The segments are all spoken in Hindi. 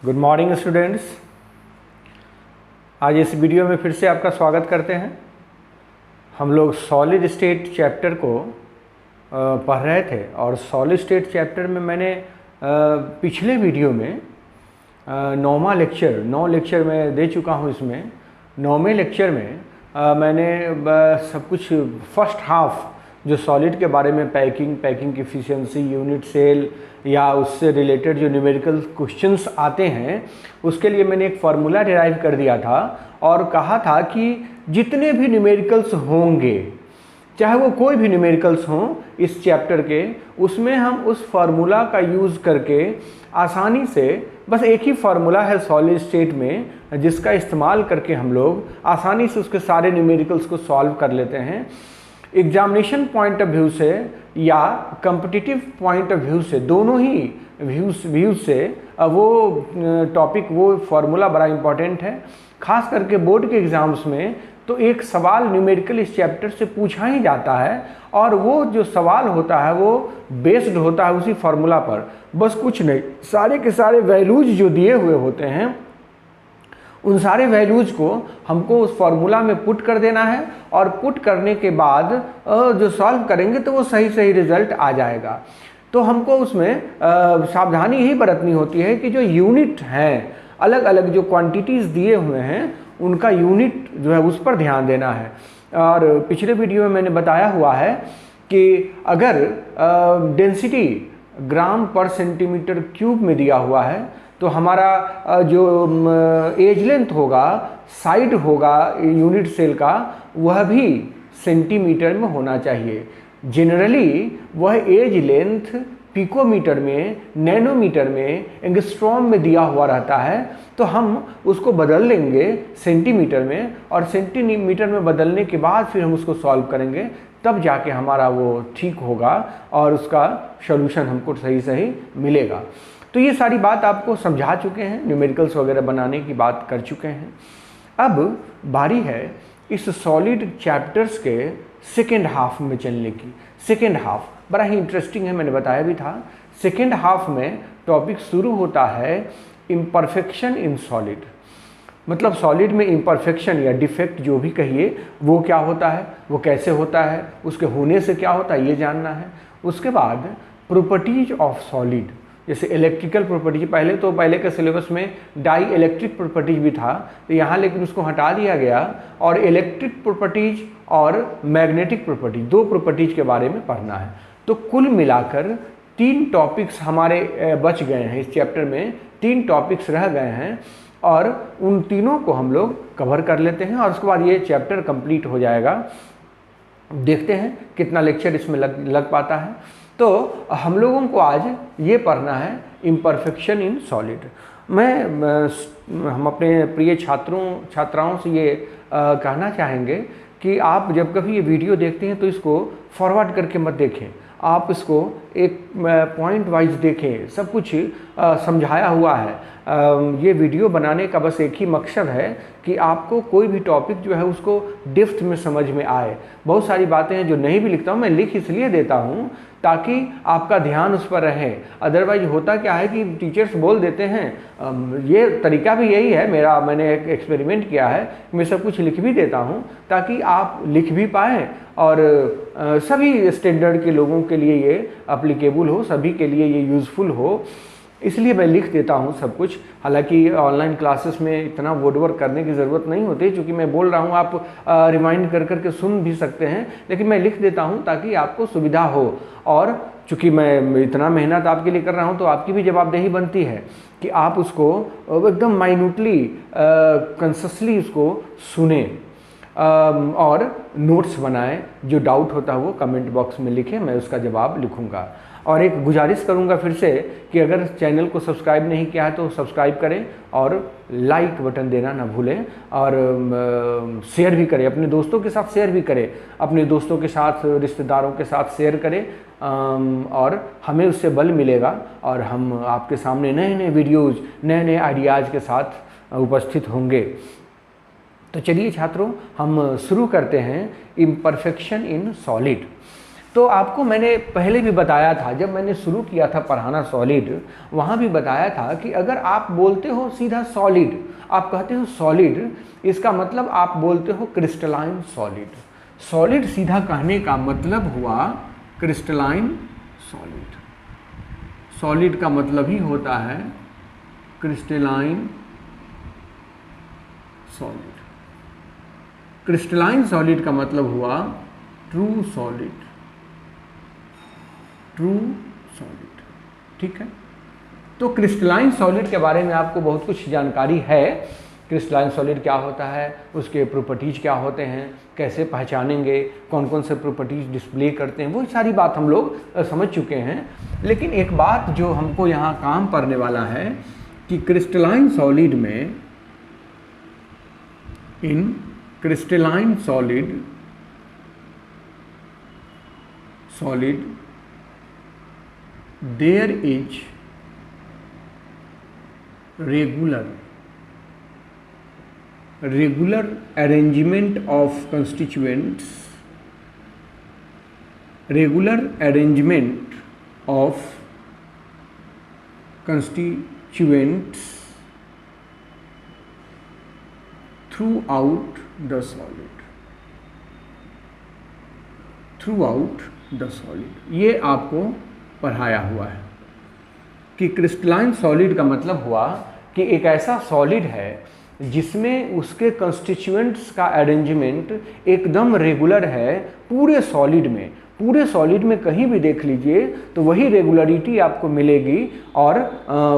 Good morning students. आज इस वीडियो में फिर से आपका स्वागत करते हैं। हम लोग सॉलिड स्टेट चैप्टर को पढ़ रहे थे और सॉलिड स्टेट चैप्टर में मैंने पिछले वीडियो में 9 लेक्चर मैं दे चुका हूँ। इसमें 9वें लेक्चर में मैंने सब कुछ फर्स्ट हाफ जो सॉलिड के बारे में पैकिंग की एफिशिएंसी, यूनिट सेल या उससे रिलेटेड जो न्यूमेरिकल क्वेश्चंस आते हैं उसके लिए मैंने एक फार्मूला डिराइव कर दिया था और कहा था कि जितने भी न्यूमेरिकल्स होंगे, चाहे वो कोई भी न्यूमेरिकल्स हों इस चैप्टर के, उसमें हम उस फार्मूला का यूज़ करके आसानी से, बस एक ही फार्मूला है सॉलिड स्टेट में जिसका इस्तेमाल करके हम लोग आसानी से उसके सारे न्यूमेरिकल्स को सॉल्व कर लेते हैं। एग्जामिनेशन पॉइंट ऑफ व्यू से या कॉम्पिटिटिव पॉइंट ऑफ व्यू से, दोनों ही व्यूज से वो टॉपिक, वो फार्मूला बड़ा इम्पॉर्टेंट है। खास करके बोर्ड के एग्ज़ाम्स में तो एक सवाल न्यूमेरिकल इस चैप्टर से पूछा ही जाता है और वो जो सवाल होता है वो बेस्ड होता है उसी फार्मूला पर। बस कुछ नहीं, सारे के सारे वैल्यूज जो दिए हुए होते हैं उन सारे वैल्यूज़ को हमको उस फार्मूला में पुट कर देना है और पुट करने के बाद जो सॉल्व करेंगे तो वो सही रिजल्ट आ जाएगा। तो हमको उसमें सावधानी ही बरतनी होती है कि जो यूनिट हैं, अलग अलग जो क्वांटिटीज़ दिए हुए हैं उनका यूनिट जो है उस पर ध्यान देना है। और पिछले वीडियो में मैंने बताया हुआ है कि अगर डेंसिटी ग्राम पर सेंटीमीटर क्यूब में दिया हुआ है तो हमारा जो एज लेंथ होगा, साइड होगा यूनिट सेल का, वह भी सेंटीमीटर में होना चाहिए। जनरली वह एज लेंथ पिकोमीटर में, नैनोमीटर में, एंगस्ट्रॉम में दिया हुआ रहता है, तो हम उसको बदल लेंगे सेंटीमीटर में और सेंटीमीटर में बदलने के बाद फिर हम उसको सॉल्व करेंगे, तब जाके हमारा वो ठीक होगा और उसका सॉल्यूशन हमको सही मिलेगा। तो ये सारी बात आपको समझा चुके हैं, न्यूमेरिकल्स वगैरह बनाने की बात कर चुके हैं। अब बारी है इस सॉलिड चैप्टर्स के सेकेंड हाफ में चलने की। सेकेंड हाफ बड़ा ही इंटरेस्टिंग है, मैंने बताया भी था। सेकेंड हाफ में टॉपिक शुरू होता है इम्परफेक्शन इन सॉलिड। मतलब सॉलिड में इम्परफेक्शन या डिफेक्ट जो भी कहिए वो क्या होता है, वो कैसे होता है, उसके होने से क्या होता है ये जानना है। उसके बाद प्रॉपर्टीज ऑफ सॉलिड, जैसे इलेक्ट्रिकल प्रॉपर्टीज, पहले के सिलेबस में डाई इलेक्ट्रिक प्रॉपर्टीज भी था, तो यहाँ लेकिन उसको हटा दिया गया और इलेक्ट्रिक प्रॉपर्टीज और मैग्नेटिक प्रॉपर्टीज, दो प्रॉपर्टीज के बारे में पढ़ना है। तो कुल मिलाकर 3 टॉपिक्स हमारे बच गए हैं इस चैप्टर में, 3 टॉपिक्स रह गए हैं और उन तीनों को हम लोग कवर कर लेते हैं और उसके बाद ये चैप्टर कंप्लीट हो जाएगा। देखते हैं कितना लेक्चर इसमें लग पाता है। तो हम लोगों को आज ये पढ़ना है इम्परफेक्शन इन सॉलिड। हम अपने प्रिय छात्राओं से ये कहना चाहेंगे कि आप जब कभी ये वीडियो देखते हैं तो इसको फॉरवर्ड करके मत देखें, आप इसको एक पॉइंट वाइज देखें। सब कुछ समझाया हुआ है। ये वीडियो बनाने का बस एक ही मकसद है कि आपको कोई भी टॉपिक जो है उसको डेप्थ में समझ में आए। बहुत सारी बातें हैं जो नहीं भी लिखता हूँ, मैं लिख इसलिए देता हूँ ताकि आपका ध्यान उस पर रहे। अदरवाइज होता क्या है कि टीचर्स बोल देते हैं, ये तरीका भी यही है मेरा, मैंने एक एक्सपेरिमेंट किया है, मैं सब कुछ लिख भी देता हूँ ताकि आप लिख भी पाएँ और सभी स्टैंडर्ड के लोगों के लिए ये एप्लीकेबल हो, सभी के लिए ये यूज़फुल हो, इसलिए मैं लिख देता हूँ सब कुछ। हालांकि ऑनलाइन क्लासेस में इतना वर्ड वर्क करने की ज़रूरत नहीं होती, क्योंकि मैं बोल रहा हूँ आप रिमाइंड कर करके सुन भी सकते हैं, लेकिन मैं लिख देता हूँ ताकि आपको सुविधा हो। और चूँकि मैं इतना मेहनत आपके लिए कर रहा हूँ तो आपकी भी जवाबदेही बनती है कि आप उसको एकदम माइन्यूटली कंसियसली उसको सुने और नोट्स बनाएं। जो डाउट होता है वो कमेंट बॉक्स में लिखें, मैं उसका जवाब लिखूंगा। और एक गुजारिश करूंगा फिर से कि अगर चैनल को सब्सक्राइब नहीं किया है तो सब्सक्राइब करें और लाइक बटन देना ना भूलें और शेयर भी करें, अपने दोस्तों के साथ शेयर भी करें, अपने दोस्तों के साथ, रिश्तेदारों के साथ शेयर करें और हमें उससे बल मिलेगा और हम आपके सामने नए वीडियोज़, नए आइडियाज़ के साथ उपस्थित होंगे। तो चलिए छात्रों, हम शुरू करते हैं इम्परफेक्शन इन सॉलिड। तो आपको मैंने पहले भी बताया था, जब मैंने शुरू किया था पढ़ाना सॉलिड, वहाँ भी बताया था कि अगर आप बोलते हो सीधा सॉलिड, आप कहते हो सॉलिड, इसका मतलब आप बोलते हो क्रिस्टलाइन सॉलिड। सॉलिड सीधा कहने का मतलब हुआ क्रिस्टलाइन सॉलिड। सॉलिड का मतलब ही होता है क्रिस्टलाइन सॉलिड। क्रिस्टलाइन सॉलिड का मतलब हुआ ट्रू सॉलिड, ट्रू सॉलिड। ठीक है, तो क्रिस्टलाइन सॉलिड के बारे में आपको बहुत कुछ जानकारी है। क्रिस्टलाइन सॉलिड क्या होता है, उसके प्रॉपर्टीज क्या होते हैं, कैसे पहचानेंगे, कौन कौन से प्रॉपर्टीज डिस्प्ले करते हैं, वो सारी बात हम लोग समझ चुके हैं। लेकिन एक बात जो हमको यहाँ काम पड़ने वाला है कि क्रिस्टलाइन सॉलिड में, in crystalline solid there is regular arrangement of constituents, regular arrangement of constituents throughout the solid, throughout the solid. ये आपको पढ़ाया हुआ है कि क्रिस्टलाइन सॉलिड का मतलब हुआ कि एक ऐसा सॉलिड है जिसमें उसके कंस्टिट्यूएंट्स का अरेंजमेंट एकदम रेगुलर है पूरे सॉलिड में। पूरे सॉलिड में कहीं भी देख लीजिए तो वही रेगुलरिटी आपको मिलेगी और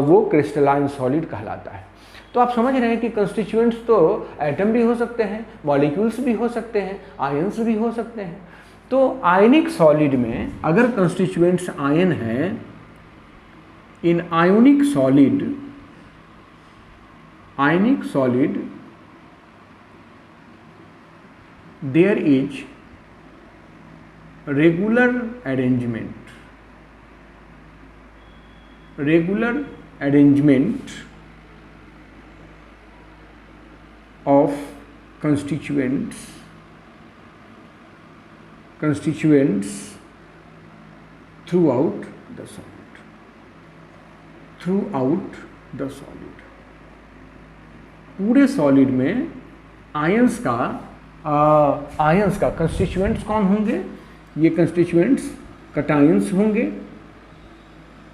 वो क्रिस्टलाइन सॉलिड कहलाता है। तो आप समझ रहे हैं कि कंस्टिट्यूएंट्स तो एटम भी हो सकते हैं, मॉलिक्यूल्स भी हो सकते हैं, आयंस भी हो सकते हैं। तो आयनिक सॉलिड में अगर कंस्टिट्यूएंट्स आयन हैं, in ionic solid there is regular arrangement of constituents throughout the solid। पूरे सॉलिड में आयंस का कंस्टिट्यूएंट्स कौन होंगे? ये कंस्टिट्यूएंट्स कटायंस होंगे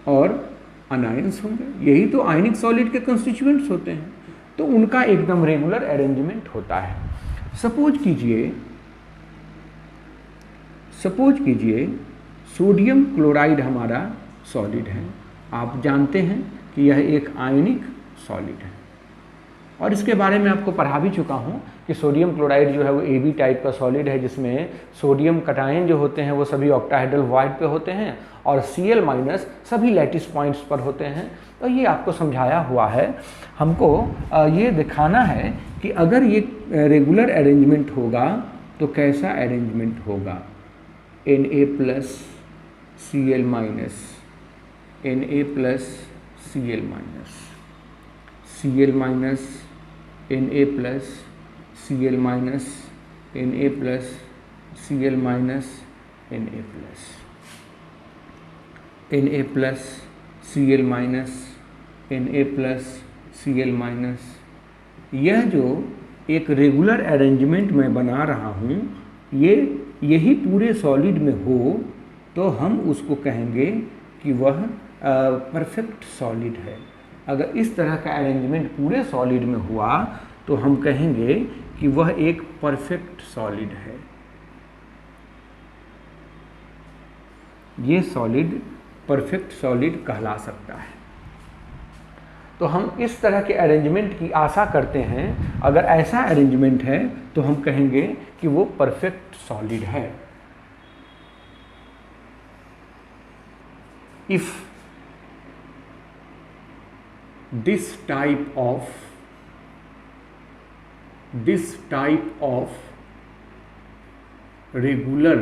और अनायंस होंगे। यही तो आयनिक सॉलिड के कंस्टिट्यूएंट्स होते हैं। तो उनका एकदम रेगुलर अरेंजमेंट होता है। सपोज कीजिए सोडियम क्लोराइड हमारा सॉलिड है। आप जानते हैं कि यह एक आयनिक सॉलिड है और इसके बारे में आपको पढ़ा भी चुका हूँ कि सोडियम क्लोराइड जो है वो AB टाइप का सॉलिड है, जिसमें सोडियम कटायन जो होते हैं वो सभी ऑक्टाहेड्रल वॉइड पे होते हैं और Cl- सभी लैटिस पॉइंट्स पर होते हैं। तो ये आपको समझाया हुआ है। हमको ये दिखाना है कि अगर ये रेगुलर अरेंजमेंट होगा तो कैसा अरेंजमेंट होगा। Na+Cl-, Na+Cl-, Cl-, Na+, Cl-, Na+, Cl-, Na+, Na+, Cl-, Na+, Cl-। यह जो एक रेगुलर अरेंजमेंट मैं बना रहा हूँ, यही पूरे सॉलिड में हो तो हम उसको कहेंगे कि वह परफेक्ट सॉलिड है। अगर इस तरह का अरेंजमेंट पूरे सॉलिड में हुआ तो हम कहेंगे कि वह एक परफेक्ट सॉलिड है। ये सॉलिड परफेक्ट सॉलिड कहला सकता है। तो हम इस तरह के अरेंजमेंट की आशा करते हैं। अगर ऐसा अरेंजमेंट है तो हम कहेंगे कि वो परफेक्ट सॉलिड है। If this type of regular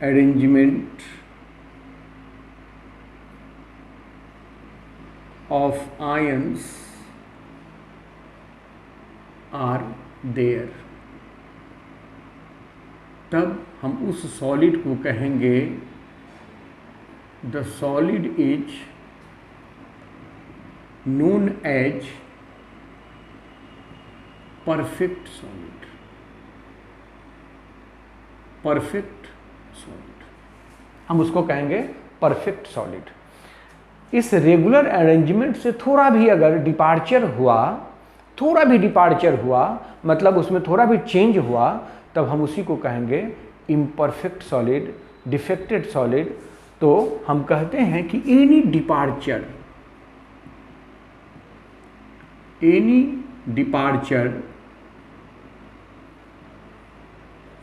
arrangement of ions are there, तब हम उस सॉलिड को कहेंगे the solid is known as perfect solid. Perfect solid, हम उसको कहेंगे परफेक्ट सॉलिड। इस रेगुलर अरेंजमेंट से थोड़ा भी अगर डिपार्चर हुआ, मतलब उसमें थोड़ा भी चेंज हुआ, तब हम उसी को कहेंगे इम्परफेक्ट सॉलिड, डिफेक्टेड सॉलिड। तो हम कहते हैं कि any departure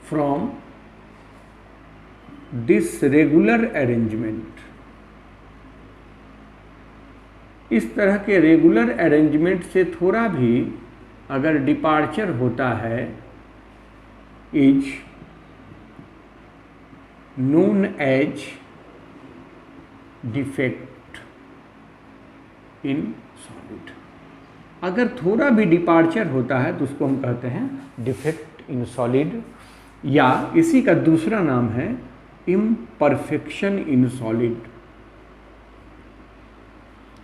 from this regular arrangement, इस तरह के रेगुलर अरेंजमेंट से थोड़ा भी अगर डिपार्चर होता है, is known as defect in solid. अगर थोड़ा भी डिपार्चर होता है तो उसको हम कहते हैं डिफेक्ट इन सॉलिड, या इसी का दूसरा नाम है imperfection in solid.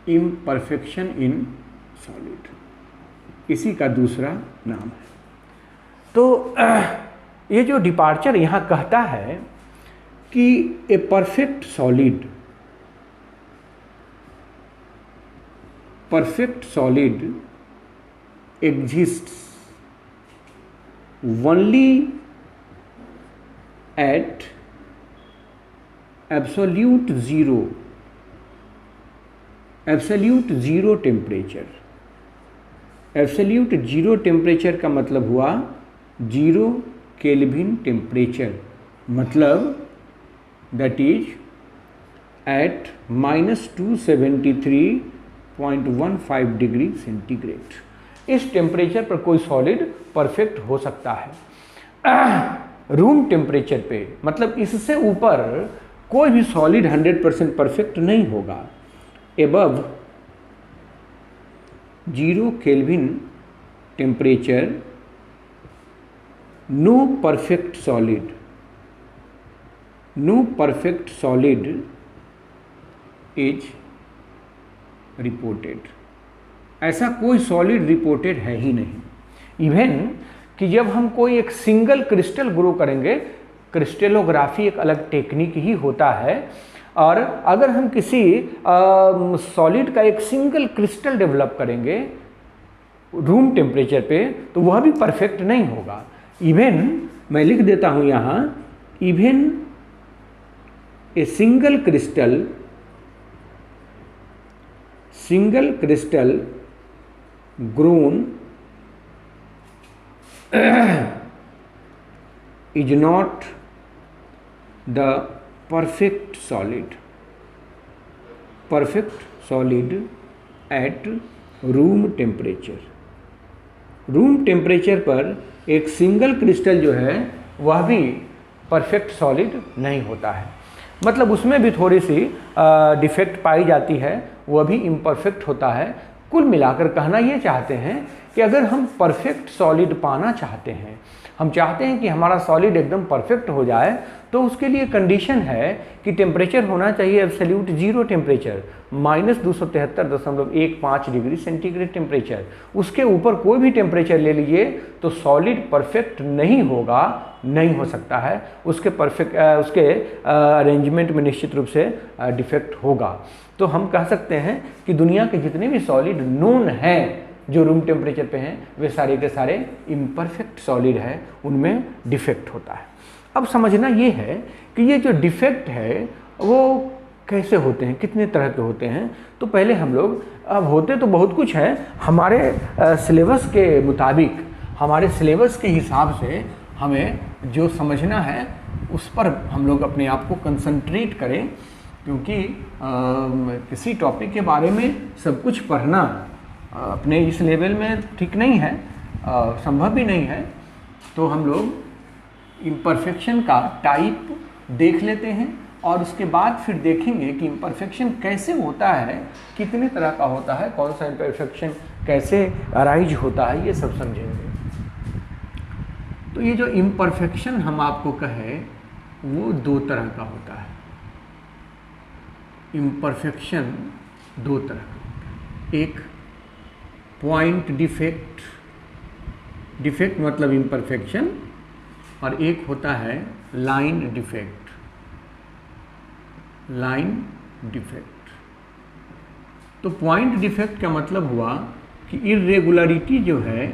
Imperfection in solid इसी का दूसरा नाम है। तो ये जो डिपार्चर यहाँ कहता है कि a perfect solid exists only at absolute zero temperature. Absolute zero temperature का मतलब हुआ 0 केल्विन टेम्परेचर, मतलब that is at -273.15 degree centigrade. इस टेम्परेचर पर कोई सॉलिड परफेक्ट हो सकता है। रूम टेम्परेचर पे, मतलब इससे ऊपर कोई भी सॉलिड 100% परफेक्ट नहीं होगा। Above 0 kelvin temperature no perfect solid is reported. ऐसा कोई सॉलिड रिपोर्टेड है ही नहीं। इवन कि जब हम कोई एक सिंगल क्रिस्टल ग्रो करेंगे, क्रिस्टलोग्राफी एक अलग टेक्निक ही होता है, और अगर हम किसी सॉलिड का एक सिंगल क्रिस्टल डेवलप करेंगे रूम टेम्परेचर पे, तो वह भी परफेक्ट नहीं होगा। इवन मैं लिख देता हूँ यहाँ, even a single crystal grown is not the perfect solid at room temperature पर एक सिंगल क्रिस्टल जो है वह भी परफेक्ट सॉलिड नहीं होता है, मतलब उसमें भी थोड़ी सी डिफेक्ट पाई जाती है, वह भी इम्परफेक्ट होता है। कुल मिलाकर कहना ये चाहते हैं कि अगर हम परफेक्ट सॉलिड पाना चाहते हैं, हम चाहते हैं कि हमारा सॉलिड एकदम परफेक्ट हो जाए, तो उसके लिए कंडीशन है कि टेम्परेचर होना चाहिए absolute zero temperature, -273.15 degree centigrade temperature. उसके ऊपर कोई भी टेम्परेचर ले लीजिए तो सॉलिड परफेक्ट नहीं होगा, नहीं हो सकता है। उसके अरेंजमेंट में निश्चित रूप से डिफेक्ट होगा। तो हम कह सकते हैं कि दुनिया के जितने भी सॉलिड नोन हैं जो रूम टेम्परेचर पे हैं, वे सारे के सारे इम्परफेक्ट सॉलिड है, उनमें डिफेक्ट होता है। अब समझना ये है कि ये जो डिफेक्ट है वो कैसे होते हैं, कितने तरह के होते हैं। तो पहले हम लोग, अब होते तो बहुत कुछ है, हमारे सिलेबस के मुताबिक, हमारे सिलेबस के हिसाब से हमें जो समझना है उस पर हम लोग अपने आप को कंसंट्रेट करें, क्योंकि किसी टॉपिक के बारे में सब कुछ पढ़ना अपने इस लेवल में ठीक नहीं है, संभव भी नहीं है। तो हम लोग इम्परफेक्शन का टाइप देख लेते हैं और उसके बाद फिर देखेंगे कि इम्परफेक्शन कैसे होता है, कितने तरह का होता है, कौन सा इम्परफेक्शन कैसे अराइज होता है, ये सब समझेंगे। तो ये जो इम्परफेक्शन हम आपको कहे वो दो तरह का होता है। इम्परफेक्शन दो तरह का होता है, एक पॉइंट डिफेक्ट, डिफेक्ट मतलब इम्परफेक्शन, और एक होता है लाइन डिफेक्ट, लाइन डिफेक्ट। तो पॉइंट डिफेक्ट का मतलब हुआ कि इर्रेगुलरिटी जो है,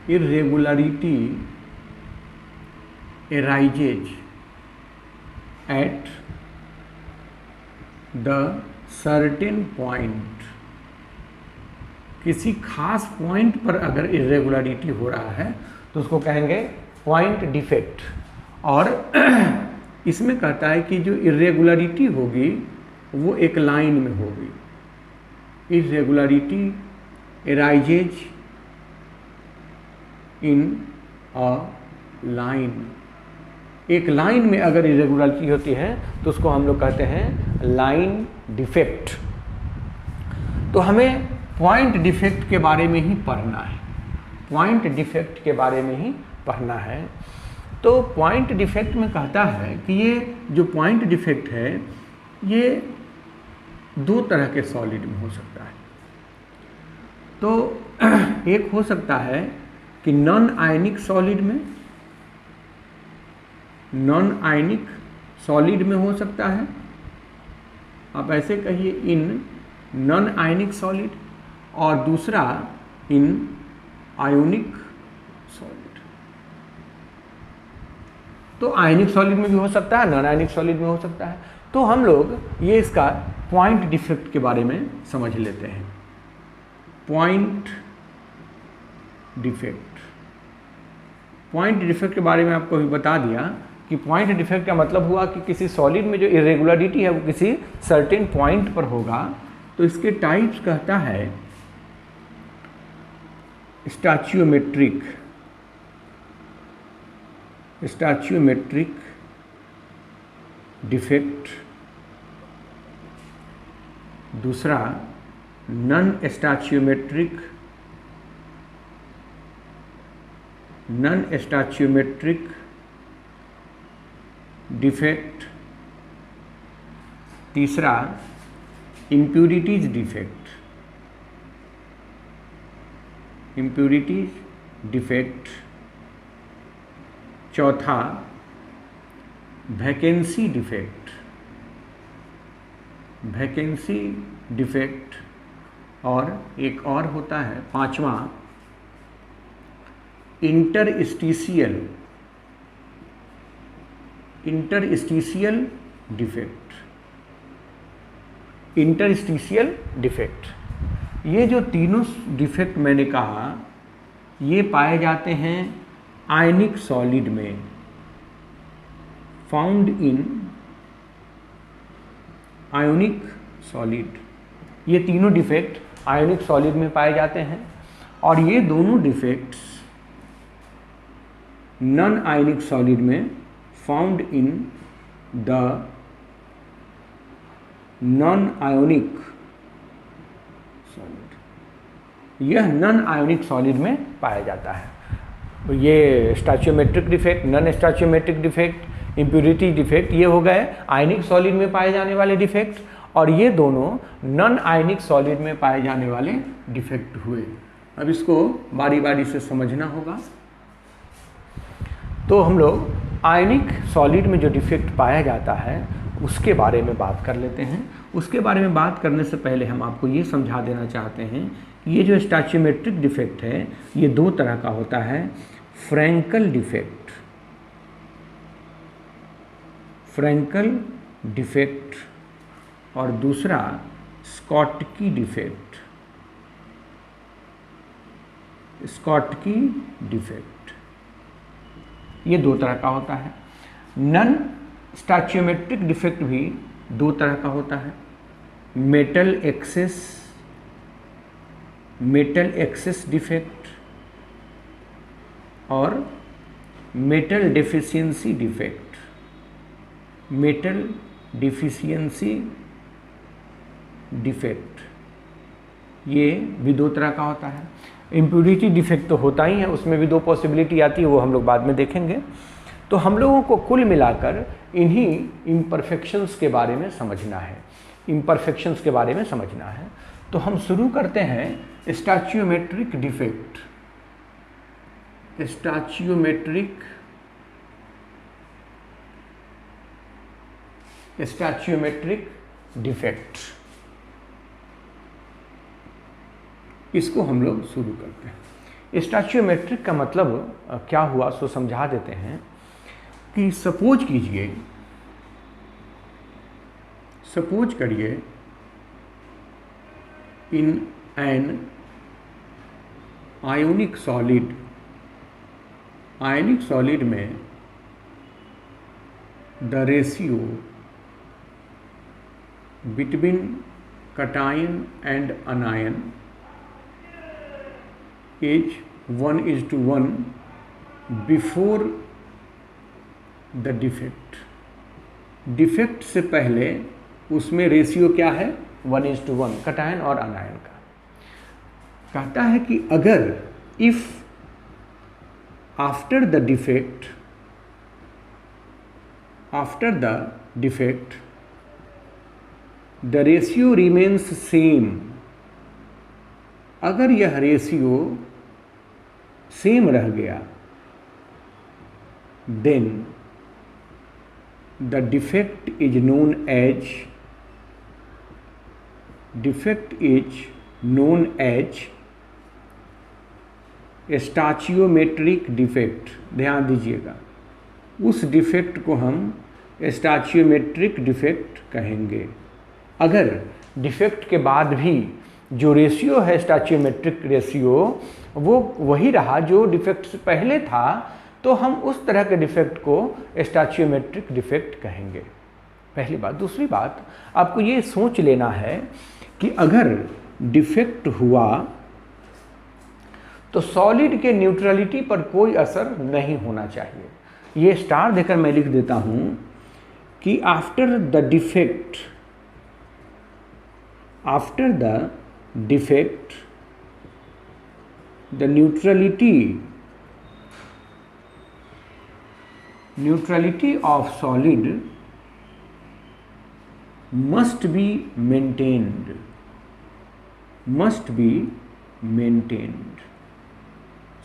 इर्रेगुलरिटी arises at the certain point, किसी खास पॉइंट पर अगर इर्रेगुलरिटी हो रहा है तो उसको कहेंगे पॉइंट डिफेक्ट। और इसमें कहता है कि जो इर्रेगुलरिटी होगी वो एक लाइन में होगी। इर्रेगुलरिटी arises इन अ लाइन, एक लाइन में अगर इरेगुलरिटी होती है तो उसको हम लोग कहते हैं लाइन डिफेक्ट। तो हमें पॉइंट डिफेक्ट के बारे में ही पढ़ना है, पॉइंट डिफेक्ट के बारे में ही पढ़ना है। तो पॉइंट डिफेक्ट में कहता है कि ये जो पॉइंट डिफेक्ट है ये दो तरह के सॉलिड में हो सकता है। तो एक हो सकता है कि नॉन आयनिक सॉलिड में, नॉन आयनिक सॉलिड में हो सकता है, आप ऐसे कहिए इन नॉन आयनिक सॉलिड, और दूसरा इन आयोनिक सॉलिड। तो आयनिक सॉलिड में भी हो सकता है, नॉन आयनिक सॉलिड में हो सकता है। तो हम लोग ये इसका पॉइंट डिफेक्ट के बारे में समझ लेते हैं। पॉइंट डिफेक्ट, पॉइंट डिफेक्ट के बारे में आपको अभी बता दिया कि पॉइंट डिफेक्ट का मतलब हुआ कि किसी सॉलिड में जो इरेगुलरिटी है वो किसी सर्टेन पॉइंट पर होगा। तो इसके टाइप्स कहता है स्टैच्यूमेट्रिक, स्टैच्यूमेट्रिक डिफेक्ट, दूसरा नॉन स्टैच्यूमेट्रिक, नॉन स्टैच्यूमेट्रिक डिफेक्ट, तीसरा इम्प्यूरिटीज डिफेक्ट, इम्प्यूरिटीज डिफेक्ट, चौथा वैकेंसी डिफेक्ट, वैकेंसी डिफेक्ट, और एक और होता है पांचवा interstitial, interstitial defect, interstitial defect. ये जो तीनों डिफेक्ट मैंने कहा ये पाए जाते हैं आयनिक सॉलिड में, फाउंड इन आयोनिक सॉलिड। ये तीनों डिफेक्ट आयोनिक सॉलिड में पाए जाते हैं, और ये दोनों डिफेक्ट्स नॉन आयोनिक सॉलिड में found in the non ionic solid, यह नॉन आयोनिक सॉलिड में पाया जाता है। तो ये stoichiometric defect, non stoichiometric defect, impurity defect, ये हो गए आयनिक सॉलिड में पाए जाने वाले डिफेक्ट, और ये दोनों नॉन आयनिक सॉलिड में पाए जाने वाले डिफेक्ट हुए। अब इसको बारी बारी से समझना होगा। तो हम लोग आयनिक सॉलिड में जो डिफेक्ट पाया जाता है उसके बारे में बात कर लेते हैं। उसके बारे में बात करने से पहले हम आपको ये समझा देना चाहते हैं कि ये जो स्टैच्यूमेट्रिक डिफेक्ट है ये दो तरह का होता है। फ्रैंकल डिफेक्ट, फ्रैंकल डिफेक्ट, और दूसरा स्कॉटकी डिफेक्ट, स्कॉटकी डिफेक्ट। ये दो तरह का होता है। नॉन स्टैच्यूमेट्रिक डिफेक्ट भी दो तरह का होता है। Metal excess, metal excess defect, और metal deficiency defect, metal deficiency defect, ये भी दो तरह का होता है। इम्प्यूरिटी डिफेक्ट तो होता ही है, उसमें भी दो पॉसिबिलिटी आती है, वो हम लोग बाद में देखेंगे। तो हम लोगों को कुल मिलाकर इन्हीं इम्परफेक्शंस के बारे में समझना है, इम्परफेक्शंस के बारे में समझना है। तो हम शुरू करते हैं स्टैच्यूमेट्रिक डिफेक्ट। स्टैच्यूमेट्रिक डिफेक्ट, इसको हम लोग शुरू करते हैं। स्टैच्यूमेट्रिक का मतलब क्या हुआ सो समझा देते हैं कि सपोज करिए इन एन आयोनिक सॉलिड में the ratio between cation and anion is 1:1 before the defect से पहले उसमें रेशियो क्या है 1:1 कटायन और अनायन का। कहता है कि अगर if after the defect the ratio remains same, अगर यह रेशियो सेम रह गया then the defect is known as stoichiometric defect. ध्यान दीजिएगा, उस डिफेक्ट को हम स्टैच्यूमेट्रिक डिफेक्ट कहेंगे। अगर डिफेक्ट के बाद भी जो रेशियो है स्टैच्यूमेट्रिक रेशियो वो वही रहा जो डिफेक्ट से पहले था, तो हम उस तरह के डिफेक्ट को स्टैच्यूमेट्रिक डिफेक्ट कहेंगे। पहली बात। दूसरी बात, आपको ये सोच लेना है कि अगर डिफेक्ट हुआ तो सॉलिड के न्यूट्रलिटी पर कोई असर नहीं होना चाहिए। ये स्टार देकर मैं लिख देता हूं कि after the defect the neutrality of solid must be maintained.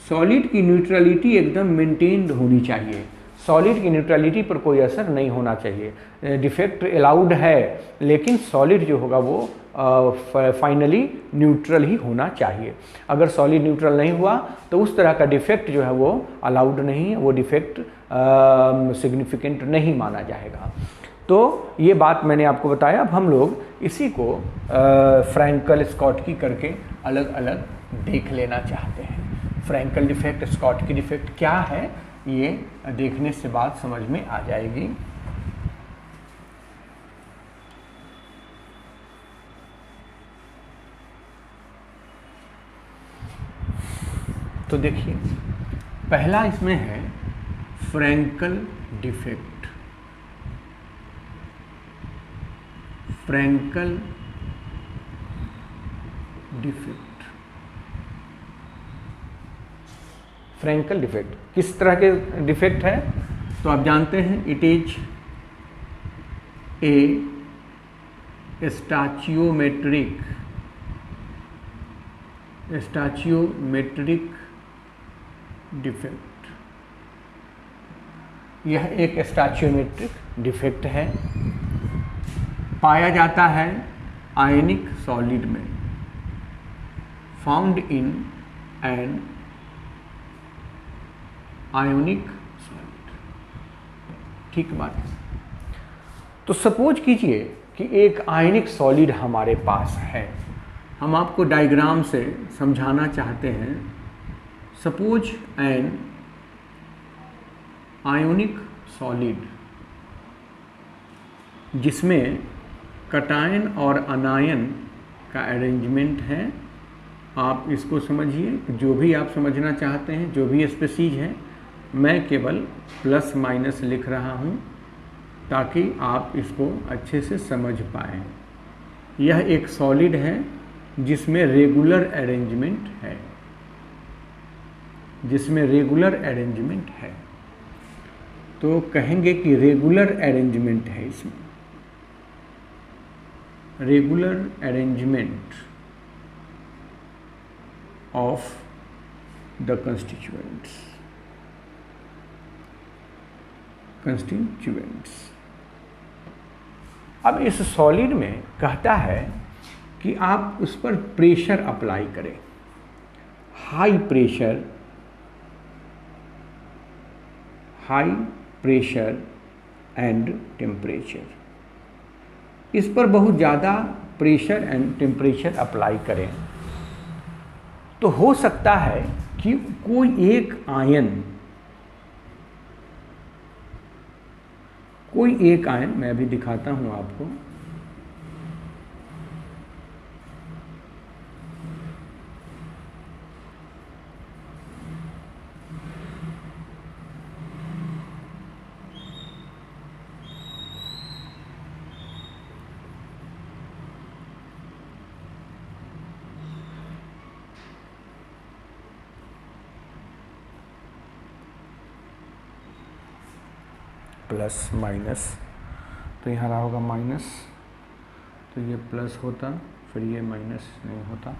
Solid की न्यूट्रलिटी एकदम मेंटेन्ड होनी चाहिए, सॉलिड की न्यूट्रलिटी पर कोई असर नहीं होना चाहिए। डिफेक्ट अलाउड है लेकिन सॉलिड जो होगा वो फाइनली न्यूट्रल ही होना चाहिए। अगर सॉलिड न्यूट्रल नहीं हुआ तो उस तरह का डिफेक्ट जो है वो अलाउड नहीं है, वो डिफेक्ट सिग्निफिकेंट नहीं माना जाएगा। तो ये बात मैंने आपको बताया। अब हम लोग इसी को फ्रैंकल स्कॉटकी करके अलग अलग देख लेना चाहते हैं। फ्रैंकल डिफेक्ट, स्कॉटकी डिफेक्ट क्या है, ये देखने से बात समझ में आ जाएगी। तो देखिए, पहला इसमें है फ्रैंकल डिफेक्ट। फ्रैंकल डिफेक्ट किस तरह के डिफेक्ट है तो आप जानते हैं, इट इज ए स्टैच्यूमेट्रिक डिफेक्ट। यह एक स्टैच्यूमेट्रिक डिफेक्ट है, पाया जाता है आयनिक सॉलिड में, found in an ionic solid. ठीक बात है। तो सपोज कीजिए कि एक आयनिक सॉलिड हमारे पास है, हम आपको डायग्राम से समझाना चाहते हैं। सपोज एन आयोनिक सॉलिड जिसमें कटायन और अनायन का अरेंजमेंट है। आप इसको समझिए, जो भी आप समझना चाहते हैं, जो भी स्पीशीज है, मैं केवल प्लस माइनस लिख रहा हूँ ताकि आप इसको अच्छे से समझ पाएँ। यह एक सॉलिड है जिसमें रेगुलर अरेंजमेंट है। जिसमें रेगुलर अरेंजमेंट है। तो कहेंगे कि रेगुलर अरेंजमेंट है इसमें, regular arrangement of the constituents. अब इस सॉलिड में कहता है कि आप उस पर प्रेशर अप्लाई करें, हाई प्रेशर एंड टेम्परेचर। इस पर बहुत ज़्यादा प्रेशर एंड टेम्परेचर अप्लाई करें तो हो सकता है कि कोई एक आयन मैं अभी दिखाता हूं आपको, प्लस माइनस, तो यहाँ रहा होगा माइनस, तो ये प्लस होता, फिर ये माइनस नहीं होता,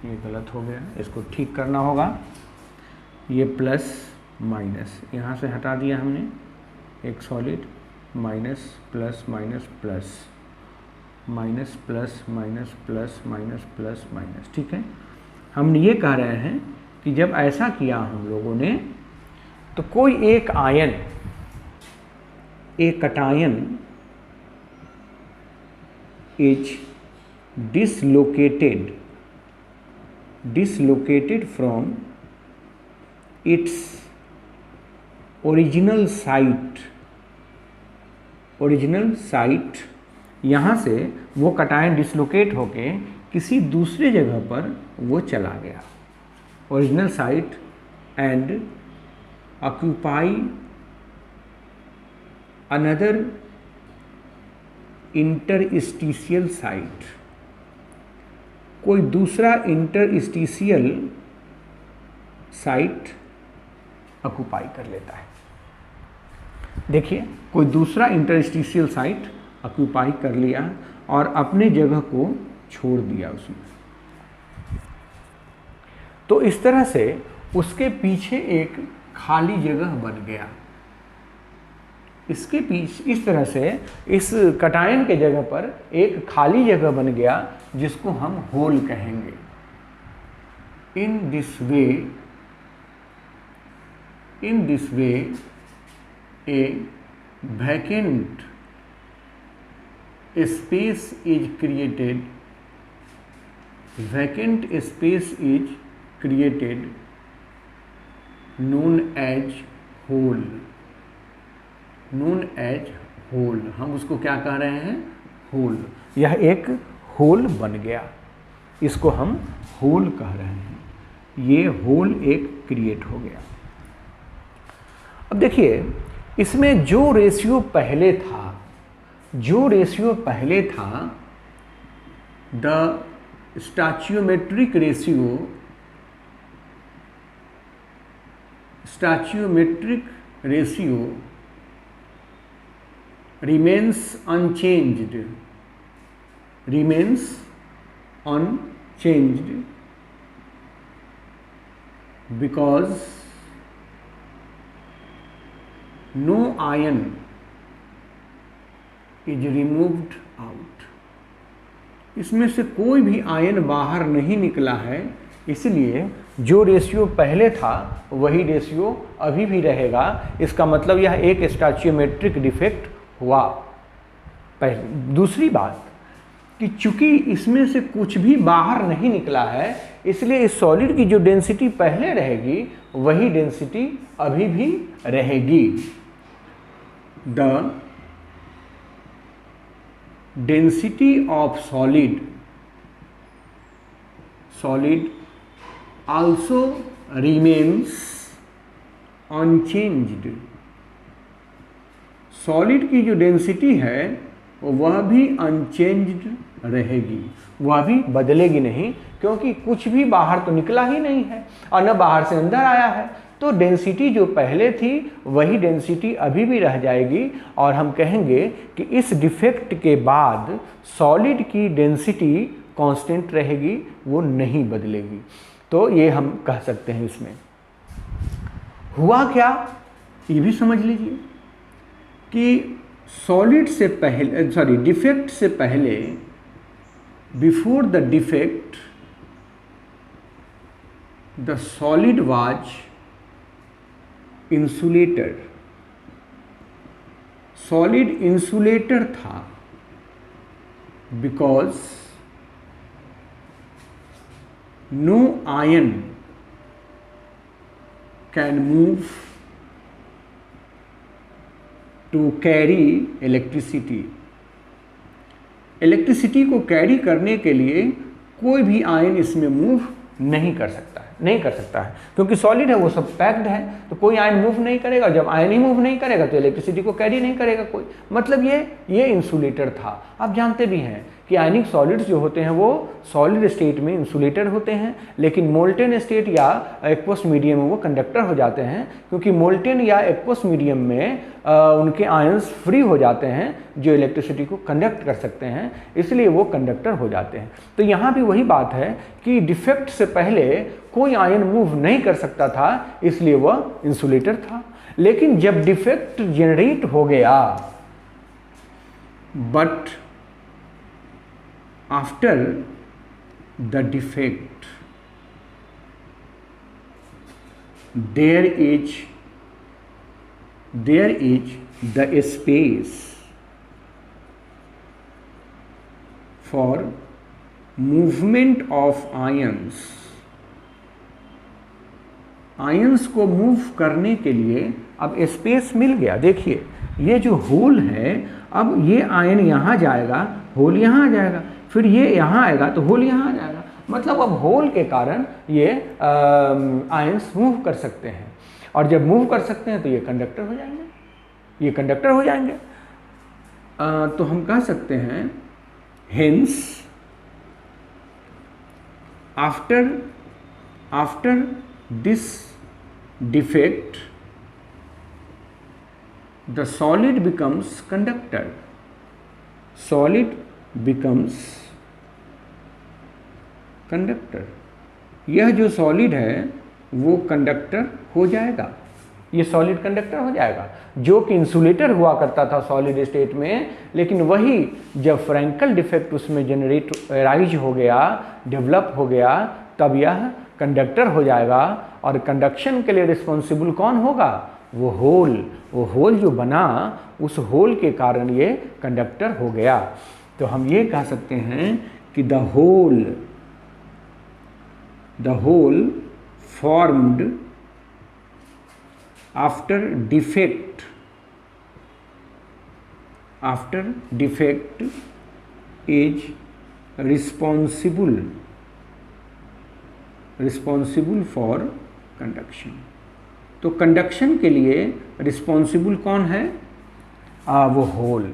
ये गलत हो गया, इसको ठीक करना होगा। ये प्लस माइनस यहाँ से हटा दिया हमने, एक solid, minus plus minus plus, minus plus minus plus minus plus minus, ठीक है। हम ये कह रहे हैं कि जब ऐसा किया हम लोगों ने तो कोई एक आयन, एक cation is dislocated from its original site। यहाँ से वो कटायन डिसलोकेट होके किसी दूसरे जगह पर वो चला गया, original site, and occupy another interstitial site. कोई दूसरा इंटरस्टिशियल साइट ऑक्यूपाई कर लेता है। देखिए, कोई दूसरा इंटरस्टिशियल साइट ऑक्यूपाई कर लिया और अपने जगह को छोड़ दिया उसमें। तो इस तरह से उसके पीछे एक खाली जगह बन गया। इसके पीछे इस तरह से इस कटायन के जगह पर एक खाली जगह बन गया जिसको हम होल कहेंगे। In this way a vacant space is created known as hole. हम उसको क्या कह रहे हैं? होल। यह एक होल बन गया, इसको हम होल कह रहे हैं। ये होल एक क्रिएट हो गया। अब देखिए, इसमें जो रेशियो पहले था, the stoichiometric ratio remains unchanged because no ion is removed out। इसमें से कोई भी आयन बाहर नहीं निकला है, इसलिए जो रेशियो पहले था वही रेशियो अभी भी रहेगा। इसका मतलब यह एक स्टैचियोमेट्रिक डिफेक्ट हुआ। दूसरी बात कि चूंकि इसमें से कुछ भी बाहर नहीं निकला है, इसलिए इस सॉलिड की जो डेंसिटी पहले रहेगी वही डेंसिटी अभी भी रहेगी। The density of solid also remains unchanged। Solid की जो डेंसिटी है वह भी अनचेंज्ड रहेगी, वह भी बदलेगी नहीं, क्योंकि कुछ भी बाहर तो निकला ही नहीं है और न बाहर से अंदर आया है। तो डेंसिटी जो पहले थी वही डेंसिटी अभी भी रह जाएगी और हम कहेंगे कि इस डिफेक्ट के बाद सॉलिड की डेंसिटी कांस्टेंट रहेगी, वो नहीं बदलेगी। तो ये हम कह सकते हैं। इसमें हुआ क्या ये भी समझ लीजिए कि सॉलिड से पहले डिफेक्ट से पहले, before the defect the solid was insulated, solid insulator था, because no ion can move to carry electricity. Electricity को कैरी करने के लिए कोई भी आयन इसमें मूव नहीं कर सकता है, क्योंकि सॉलिड है, वो सब पैक्ड है, तो कोई आयन मूव नहीं करेगा। जब आयन ही मूव नहीं करेगा तो इलेक्ट्रिसिटी को कैरी नहीं करेगा कोई, मतलब ये इंसुलेटर था। आप जानते भी हैं कि आयनिक सॉलिड्स जो होते हैं वो सॉलिड स्टेट में इंसुलेटर होते हैं, लेकिन मोल्टेन स्टेट या एक्वस मीडियम में वो कंडक्टर हो जाते हैं, क्योंकि मोल्टेन या एक्वस मीडियम में उनके आयंस फ्री हो जाते हैं जो इलेक्ट्रिसिटी को कंडक्ट कर सकते हैं, इसलिए वो कंडक्टर हो जाते हैं। तो यहाँ भी वही बात है कि डिफेक्ट से पहले कोई आयन मूव नहीं कर सकता था, इसलिए वह इंसुलेटर था। लेकिन जब डिफेक्ट जनरेट हो गया, but after the defect there is the space for movement of ions। Ions को मूव करने के लिए अब स्पेस मिल गया। देखिए ये जो होल है, अब ये आयन यहाँ जाएगा, होल यहाँ आ जाएगा, फिर ये यहाँ आएगा तो होल यहाँ आ जाएगा, मतलब अब होल के कारण ये आयंस मूव कर सकते हैं, और जब मूव कर सकते हैं तो ये कंडक्टर हो जाएंगे, ये कंडक्टर हो जाएंगे। तो हम कह सकते हैं hence after this defect the solid becomes conductor, solid becomes conductor. यह जो सॉलिड है वो कंडक्टर हो जाएगा, ये सॉलिड कंडक्टर हो जाएगा, जो कि इंसुलेटर हुआ करता था सॉलिड स्टेट में, लेकिन वही जब फ्रैंकल डिफेक्ट उसमें राइज हो गया, डेवलप हो गया, तब यह कंडक्टर हो जाएगा। और कंडक्शन के लिए रिस्पॉन्सिबल कौन होगा? वो होल जो बना, उस होल के कारण ये कंडक्टर हो गया। तो हम ये कह सकते हैं कि the hole formed after defect is responsible for conduction। तो कंडक्शन के लिए रिस्पॉन्सिबल कौन है? वो होल।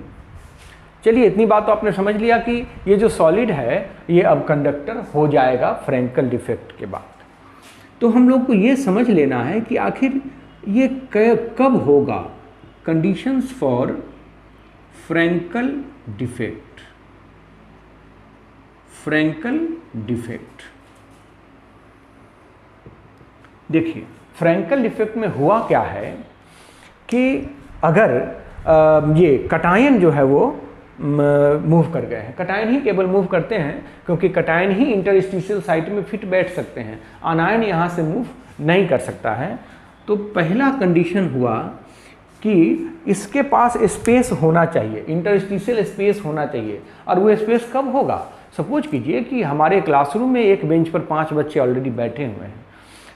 चलिए इतनी बात तो आपने समझ लिया कि ये जो सॉलिड है ये अब कंडक्टर हो जाएगा फ्रैंकल डिफेक्ट के बाद। तो हम लोग को ये समझ लेना है कि आखिर ये कब होगा, conditions for Frenkel defect. Frenkel defect, देखिए फ्रैंकल डिफेक्ट में हुआ क्या है कि अगर ये कटायन जो है वो मूव कर गए हैं, कटायन ही केवल मूव करते हैं, क्योंकि कटायन ही इंटरस्टिशियल साइट में फिट बैठ सकते हैं, आनायन यहाँ से मूव नहीं कर सकता है। तो पहला कंडीशन हुआ कि इसके पास स्पेस होना चाहिए, इंटरस्टिशियल स्पेस होना चाहिए। और वो स्पेस कब होगा? सपोज कीजिए कि हमारे क्लासरूम में एक बेंच पर 5 बच्चे ऑलरेडी बैठे हुए हैं,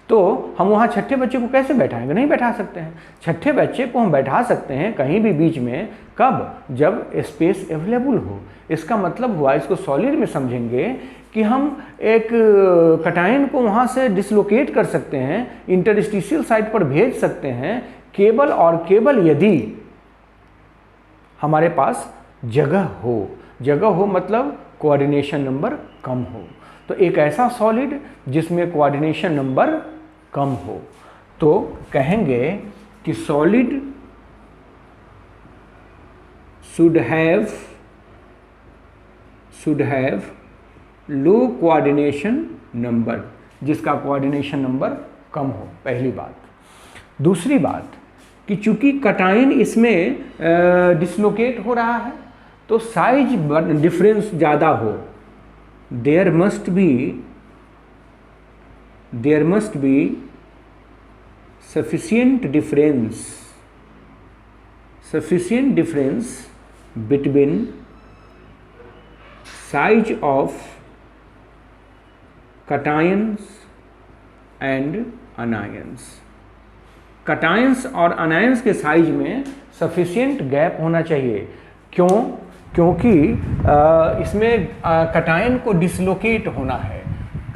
तो हम वहाँ छठे बच्चे को कैसे बैठाएंगे? नहीं बैठा सकते हैं। छठे बच्चे को हम बैठा सकते हैं कहीं भी बीच में, कब? जब स्पेस अवेलेबल हो। इसका मतलब हुआ, इसको सॉलिड में समझेंगे कि हम एक कटायन को वहाँ से डिसलोकेट कर सकते हैं, इंटरस्टिशियल साइट पर भेज सकते हैं, केवल और केवल यदि हमारे पास जगह हो। जगह हो मतलब कोऑर्डिनेशन नंबर कम हो। तो एक ऐसा सॉलिड जिसमें कोऑर्डिनेशन नंबर कम हो, तो कहेंगे कि solid should have low coordination number, जिसका कोऑर्डिनेशन नंबर कम हो, पहली बात। दूसरी बात कि चूंकि कटायन इसमें डिसलोकेट हो रहा है तो साइज डिफरेंस ज़्यादा हो। There must be sufficient difference between size of cations and anions। Cations और अनायंस के साइज में सफिशिएंट गैप होना चाहिए। क्यों? क्योंकि इसमें कटायन को डिसलोकेट होना है,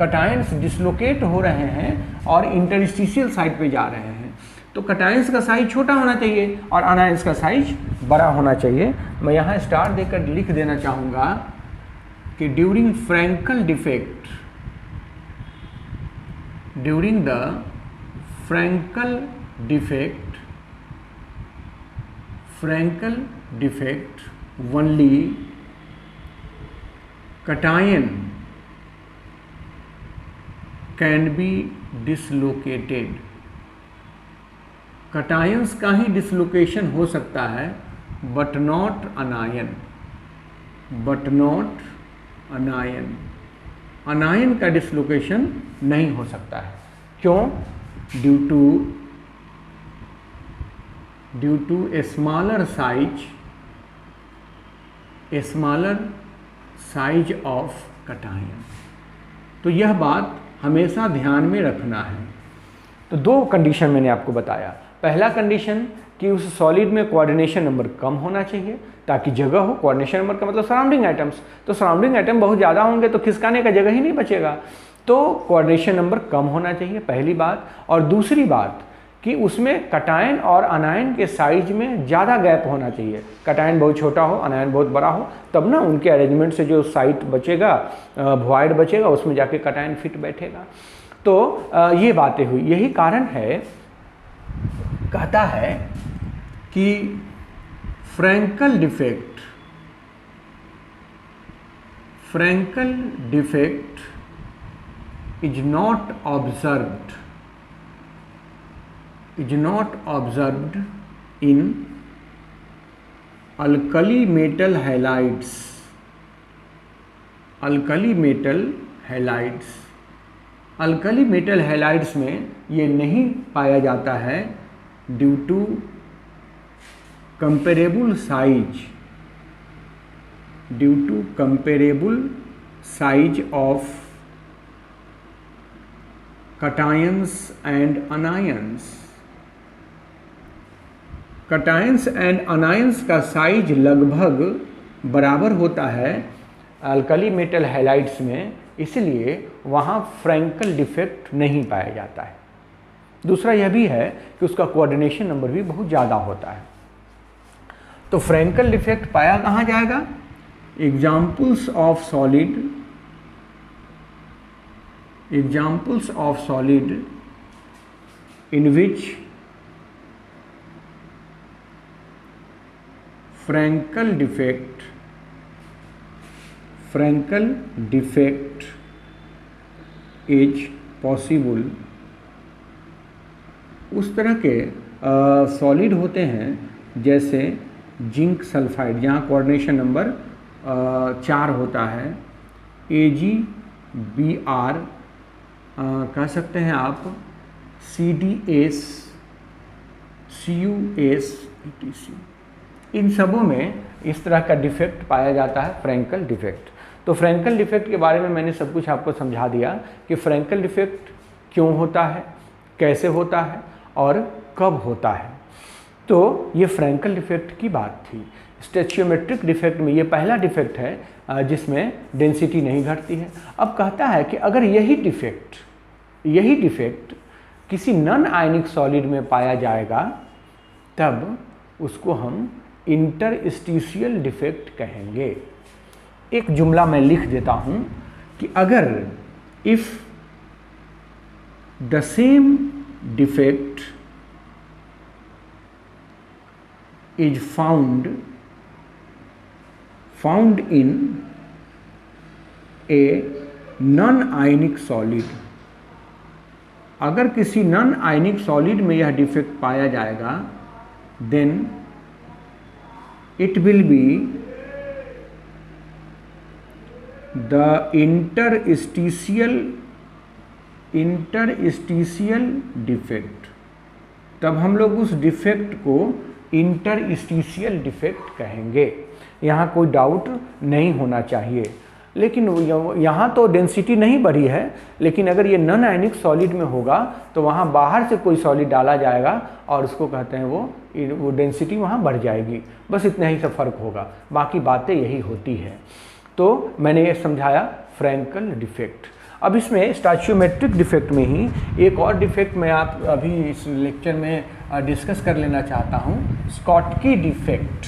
कटायंस डिसलोकेट हो रहे हैं और इंटरस्टिशियल साइड पे जा रहे हैं, तो कटायंस का साइज छोटा होना चाहिए और अनायंस का साइज बड़ा होना चाहिए। मैं यहाँ स्टार देकर लिख देना चाहूँगा कि during Frenkel defect only cation can be dislocated। Cations का ही डिसलोकेशन हो सकता है, बट नॉट अनायन। अनायन का डिसलोकेशन नहीं हो सकता है। क्यों? Due to a smaller size of cation. तो यह बात हमेशा ध्यान में रखना है। तो दो कंडीशन मैंने आपको बताया। पहला कंडीशन कि उस सॉलिड में कोऑर्डिनेशन नंबर कम होना चाहिए ताकि जगह हो। कोऑर्डिनेशन नंबर का मतलब सराउंडिंग एटम्स, तो सराउंडिंग एटम बहुत ज़्यादा होंगे तो खिसकाने का जगह ही नहीं बचेगा, तो कोऑर्डिनेशन नंबर कम होना चाहिए, पहली बात। और दूसरी बात कि उसमें कटायन और अनायन के साइज में ज़्यादा गैप होना चाहिए। कटायन बहुत छोटा हो, अनायन बहुत बड़ा हो, तब ना उनके अरेंजमेंट से जो साइट बचेगा, वॉइड बचेगा, उसमें जाके कटायन फिट बैठेगा। तो ये बातें हुई। यही कारण है, कहता है कि Frenkel defect is not observed in alkali metal halides. Alkali metal halides में ये नहीं पाया जाता है due to comparable size of cations and anions। cations and anions का साइज लगभग बराबर होता है अल्कली मेटल हैलाइड्स में, इसलिए वहाँ फ्रैंकल डिफेक्ट नहीं पाया जाता है। दूसरा यह भी है कि उसका कोऑर्डिनेशन नंबर भी बहुत ज़्यादा होता है। तो फ्रैंकल डिफेक्ट पाया कहाँ जाएगा? Examples of solid in which Frankel defect is possible। उस तरह के सॉलिड होते हैं जैसे जिंक सल्फाइड, जहाँ कोऑर्डिनेशन नंबर 4 होता है, AgBr कह सकते हैं आप, CdS, CuS, etc। इन सबों में इस तरह का डिफेक्ट पाया जाता है, फ्रैंकल डिफेक्ट। तो फ्रैंकल डिफेक्ट के बारे में मैंने सब कुछ आपको समझा दिया कि फ्रैंकल डिफेक्ट क्यों होता है, कैसे होता है और कब होता है। तो ये फ्रैंकल डिफेक्ट की बात थी। स्टैचियोमेट्रिक डिफेक्ट में ये पहला डिफेक्ट है जिसमें डेंसिटी नहीं घटती है। अब कहता है कि अगर यही डिफेक्ट किसी नॉन आयनिक सॉलिड में पाया जाएगा तब उसको हम इंटरस्टिशियल डिफेक्ट कहेंगे। एक जुमला मैं लिख देता हूं कि अगर if the same defect is found in a non ionic solid, अगर किसी नॉन आयनिक सॉलिड में यह डिफेक्ट पाया जाएगा, then it will be the interstitial defect. तब हम लोग उस डिफेक्ट को इंटरस्टिशियल डिफेक्ट कहेंगे। यहाँ कोई डाउट नहीं होना चाहिए। लेकिन यहाँ तो डेंसिटी नहीं बढ़ी है, लेकिन अगर ये नॉन आयनिक सॉलिड में होगा तो वहाँ बाहर से कोई सॉलिड डाला जाएगा और उसको कहते हैं वो डेंसिटी वहाँ बढ़ जाएगी। बस इतना ही सा फर्क होगा, बाकी बातें यही होती हैं। तो मैंने ये समझाया फ्रैंकल डिफेक्ट। अब इसमें स्टोइचियोमेट्रिक डिफेक्ट में ही एक और डिफेक्ट मैं आप अभी इस लेक्चर में डिस्कस कर लेना चाहता हूँ, स्कॉटकी डिफेक्ट।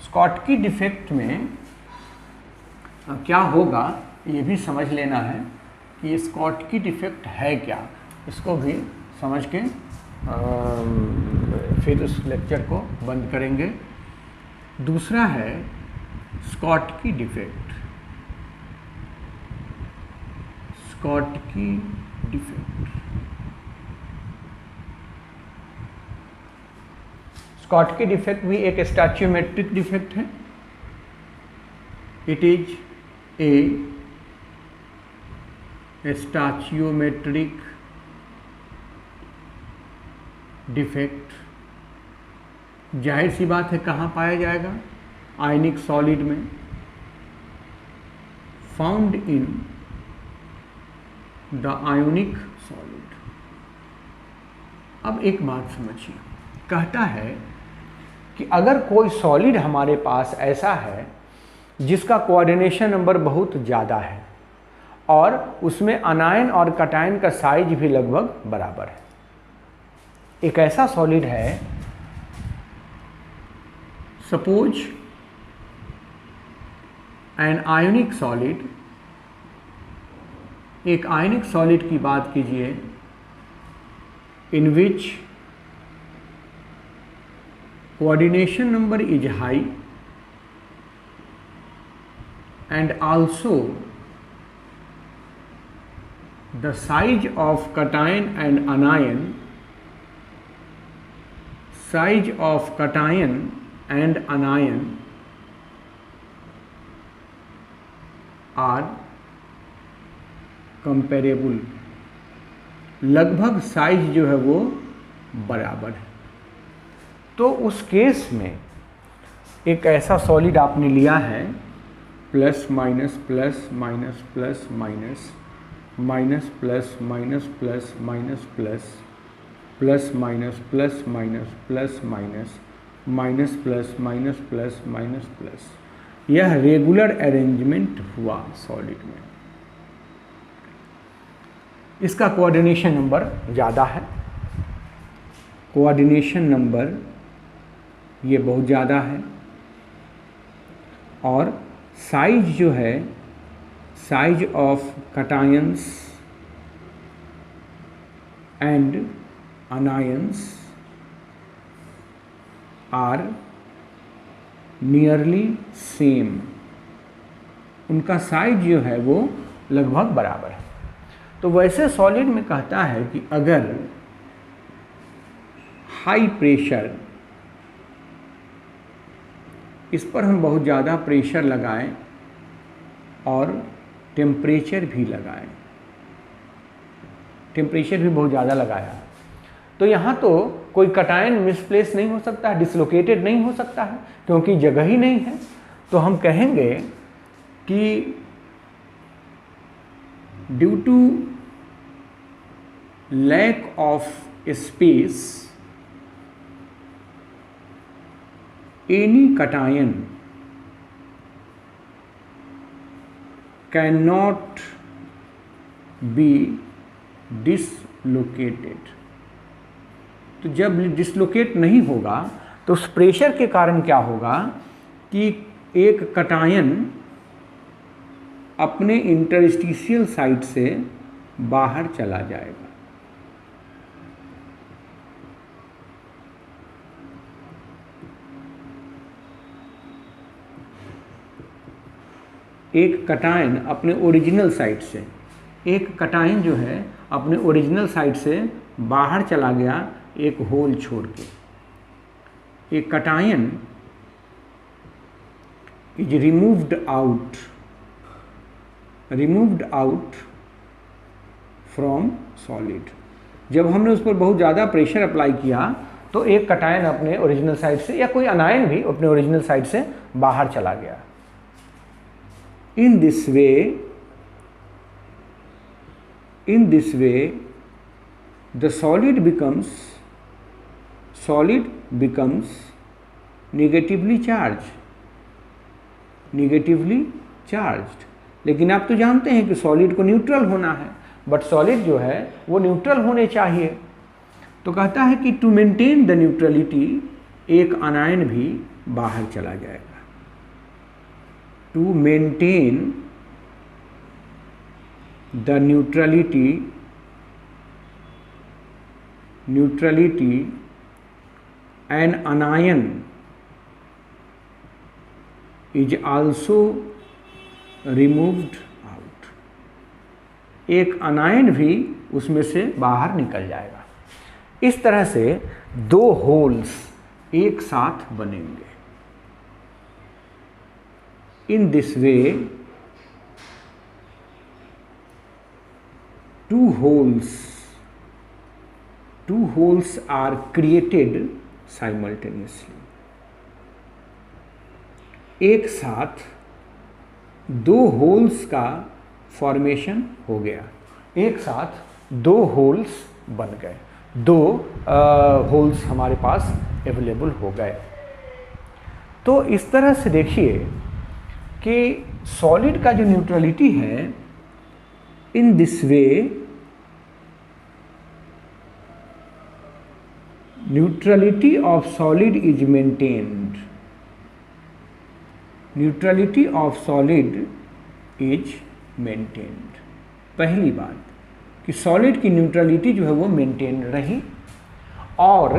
स्कॉटकी डिफेक्ट में क्या होगा ये भी समझ लेना है कि ये स्कॉटकी डिफेक्ट है क्या, इसको भी समझ के फिर उस लेक्चर को बंद करेंगे। दूसरा है Schottky defect. Schottky defect, Schottky defect भी एक स्टोइचियोमेट्रिक डिफेक्ट है। It is a stoichiometric defect. जाहिर सी बात है कहाँ पाया जाएगा, आयनिक सॉलिड में, found in the ionic solid. अब एक बात समझिए, कहता है कि अगर कोई सॉलिड हमारे पास ऐसा है जिसका कोऑर्डिनेशन नंबर बहुत ज़्यादा है और उसमें अनायन और कटायन का साइज भी लगभग बराबर है। एक ऐसा सॉलिड है, सपोज एन आयोनिक सॉलिड, एक आयनिक सॉलिड की बात कीजिए, in which coordination number is high and also the size of cation and anion, size of cation and anion are comparable, लगभग साइज जो है वो बराबर है। तो उस केस में एक ऐसा सॉलिड आपने लिया है, plus minus plus minus plus minus minus plus minus plus minus plus plus minus plus minus plus minus minus plus minus plus minus plus, यह रेगुलर अरेंजमेंट हुआ सॉलिड में। इसका कोऑर्डिनेशन नंबर ज़्यादा है, कोऑर्डिनेशन नंबर ये बहुत ज़्यादा है, और साइज जो है, size of cations and anions are nearly same, उनका साइज जो है वो लगभग बराबर है। तो वैसे सॉलिड में कहता है कि अगर हाई प्रेशर, इस पर हम बहुत ज़्यादा प्रेशर लगाएं और टेम्परेचर भी लगाएं, टेम्परेचर भी बहुत ज़्यादा लगाया तो यहाँ तो कोई कटायन मिसप्लेस नहीं हो सकता है, डिसलोकेटेड नहीं हो सकता है, क्योंकि जगह ही नहीं है। तो हम कहेंगे कि due to lack of space any cation cannot be dislocated। तो जब डिसलोकेट नहीं होगा तो उस प्रेशर के कारण क्या होगा कि एक कटायन अपने इंटरस्टिशियल साइट से बाहर चला जाएगा। एक कटायन अपने ओरिजिनल साइट से, एक कटायन जो है अपने ओरिजिनल साइट से बाहर चला गया एक होल छोड़ के। एक cation is removed out from solid. जब हमने उस पर बहुत ज़्यादा प्रेशर अप्लाई किया तो एक कटायन अपने ओरिजिनल साइट से, या कोई अनायन भी अपने ओरिजिनल साइट से बाहर चला गया। In this way, the solid becomes negatively charged। लेकिन आप तो जानते हैं कि सॉलिड को न्यूट्रल होना है, बट सॉलिड जो है वो न्यूट्रल होने चाहिए। तो कहता है कि टू मेंटेन द न्यूट्रलिटी एक अनायन भी बाहर चला जाएगा। To maintain the neutrality an anion is also removed out। एक अनायन भी उसमें से बाहर निकल जाएगा। इस तरह से दो होल्स एक साथ बनेंगे। In this way, two holes are created simultaneously। एक साथ दो होल्स का फॉर्मेशन हो गया, एक साथ दो होल्स बन गए, दो होल्स हमारे पास अवेलेबल हो गए। तो इस तरह से देखिए कि सॉलिड का जो न्यूट्रलिटी है, इन this way neutrality of solid is maintained. Neutrality of solid is maintained. पहली बात कि सॉलिड की न्यूट्रलिटी जो है वो मेंटेन रही, और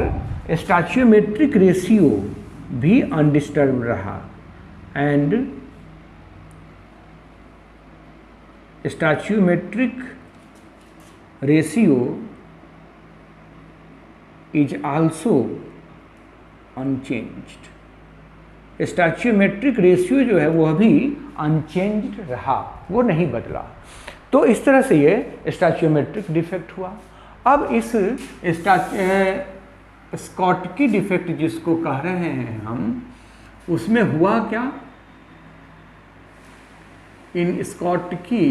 स्टैच्यूमेट्रिक रेशियो भी अनडिस्टर्ब रहा, and stoichiometric ratio is also unchanged। Stoichiometric ratio जो है वह भी अनचेंज्ड रहा, वो नहीं बदला। तो इस तरह से ये स्टैच्यूमेट्रिक डिफेक्ट हुआ। अब इस स्कॉटकी डिफेक्ट जिसको कह रहे हैं हम, उसमें हुआ क्या? इन स्कॉटकी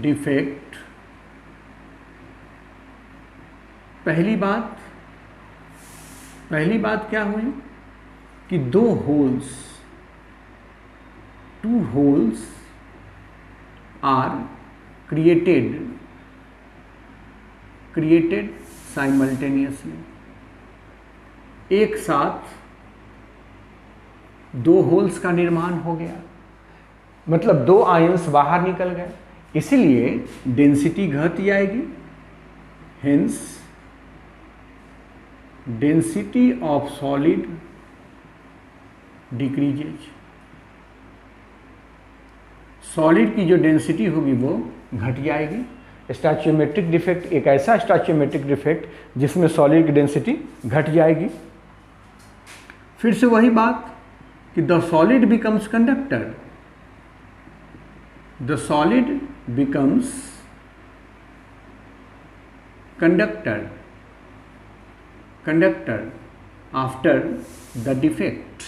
डिफेक्ट, पहली बात क्या हुई कि two holes are created simultaneously. एक साथ दो होल्स का निर्माण हो गया, मतलब दो आयंस बाहर निकल गए, इसलिए डेंसिटी घट जाएगी। Hence density of solid decreases. Solid की जो डेंसिटी होगी वो घट जाएगी। स्टैच्यूमेट्रिक डिफेक्ट एक ऐसा स्टैच्यूमेट्रिक डिफेक्ट जिसमें सॉलिड की डेंसिटी घट जाएगी। फिर से वही बात कि the solid becomes conductor. The solid becomes conductor after the defect.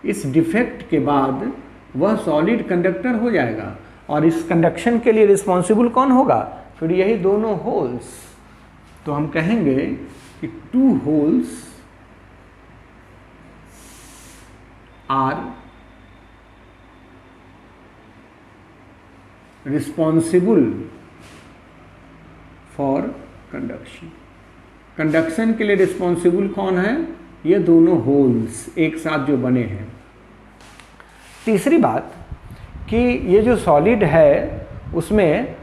इस डिफेक्ट के बाद वह सॉलिड कंडक्टर हो जाएगा, और इस कंडक्शन के लिए रिस्पॉन्सिबल कौन होगा? फिर यही दोनों होल्स। तो हम कहेंगे कि two holes are responsible for conduction. Conduction के लिए रिस्पॉन्सिबल कौन है? ये दोनों होल्स एक साथ जो बने हैं, तीसरी बात कि ये जो सॉलिड है उसमें